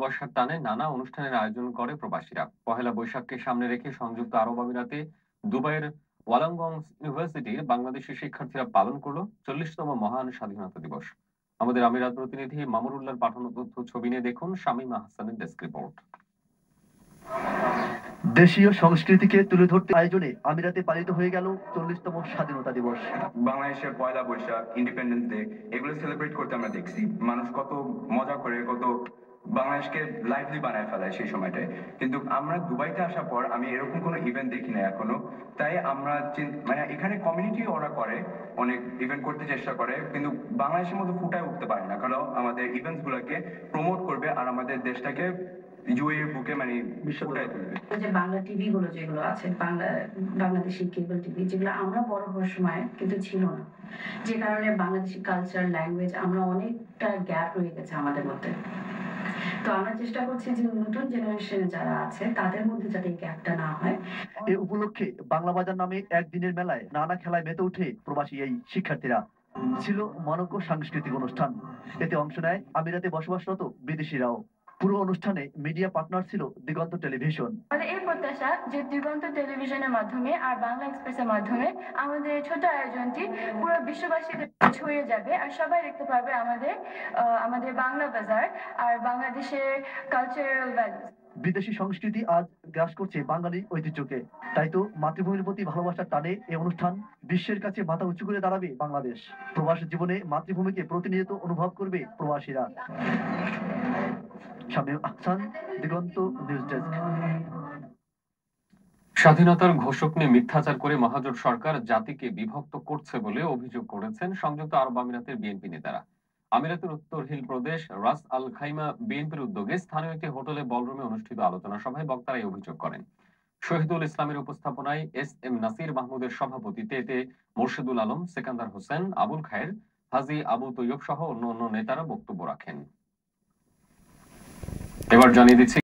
ভালোবাসার টানে নানা অনুষ্ঠানের আয়োজন করে প্রবাসীরা। পহেলা বৈশাখকে সামনে রেখে সংযুক্ত আরব আমিরাতে দুবাইয়ের ওয়ালাঙ্গং ইউনিভার্সিটির বাংলাদেশি শিক্ষার্থীরা পালন করলো 40তম মহান স্বাধীনতা দিবস। আমাদের আমিরাত প্রতিনিধি মামুরুল্লাহর পাঠানো তথ্য ছবি নিয়ে দেখুন শামীমা হাসানের ডেস্ক রিপোর্ট। দেশীয় সংস্কৃতিকে তুলে ধরতে আয়োজনে আমিরাতে পালিত হয়ে গেল 40তম স্বাধীনতা দিবস। বাংলাদেশের পয়লা বৈশাখ, ইন্ডিপেন্ডেন্স ডে এগুলো সেলিব্রেট করতে আমরা দেখছি মানুষ কত মজা করে, কত বাংলাদেশকে লাইভলি বানায় ফেলায় সেই সময়টায়। কিন্তু আমরা দুবাইতে আসার পর আমি এরকম কোনো ইভেন্ট দেখি না এখনো। তাই আমরা মানে এখানে কমিউনিটি ওরা করে, অনেক ইভেন্ট করতে চেষ্টা করে, কিন্তু বাংলাদেশের মতো ফুটায় উঠতে পারে না, কারণ আমাদের ইভেন্টস গুলোকে প্রমোট করবে আর আমাদের দেশটাকে ইউএর বুকে মানে ফুটায় তুলবে। যে বাংলা টিভি গুলো যেগুলো আছে, বাংলাদেশি কেবল টিভি, যেগুলো আমরা বড় হওয়ার সময় কিন্তু ছিল না, যে কারণে বাংলাদেশি কালচার, ল্যাঙ্গুয়েজ আমরা অনেকটা গ্যাপ রয়ে গেছে আমাদের মধ্যে। তো আমরা চেষ্টা করছি যে নতুন জেনারেশনে যারা আছে তাদের মধ্যে যাতে এই গ্যাপটা না হয়। এ উপলক্ষে বাংলা বাজার নামে একদিনের মেলায় নানা খেলায় মেতে ওঠে প্রবাসী এই শিক্ষার্থীরা। ছিল মনোজ্ঞ সাংস্কৃতিক অনুষ্ঠান, এতে অংশ নেয় আমিরাতে বসবাসরত বিদেশিরাও। পুরো অনুষ্ঠানে মিডিয়া পার্টনার ছিল দিগন্ত টেলিভিশন। এই প্রত্যাশা যে দিগন্ত টেলিভিশনের মাধ্যমে আর বাংলা এক্সপ্রেসের মাধ্যমে আমাদের ছোট আয়োজনটি পুরো বিশ্ববাসীতে ছড়িয়ে যাবে আর সবাই দেখতে পারবে আমাদের বাংলা বাজার আর বাংলাদেশের কালচারাল ভ্যালুস। বিদেশি সংস্কৃতি আজ গ্রাস করছে বাঙালি ঐতিহ্যকে, তাই তো মাতৃভূমির প্রতি ভালোবাসার টানে এই অনুষ্ঠান বিশ্বের কাছে মাথা উঁচু করে দাঁড়াবে বাংলাদেশ। প্রবাস জীবনে মাতৃভূমিকে প্রতিনিয়ত অনুভব করবে প্রবাসীরা। শামীম আহসান, দিগন্ত নিউজ ডেস্ক। স্বাধীনতার ঘোষক নিয়ে মিথ্যাচার করে মহাজোট সরকার জাতিকে বিভক্ত করছে বলে অভিযোগ করেছেন সংযুক্ত আরব আমিরাতের বিএনপি নেতারা। আমিরাতের উত্তর হিল প্রদেশ রাস আল খাইমা বিএনপির উদ্যোগে স্থানীয় একটি হোটেলে বলরুমে অনুষ্ঠিত আলোচনা সভায় বক্তারা এই অভিযোগ করেন। শহীদুল ইসলামের উপস্থাপনায় এস.এম. নাসির মাহমুদের সভাপতিত্বে এতে মোর্শেদুল আলম, সেকান্দার হোসেন, আবুল খায়ের, হাজী আবু তৈয়ব সহ অন্য নেতারা বক্তব্য রাখেন। এবার জানিয়ে দিচ্ছি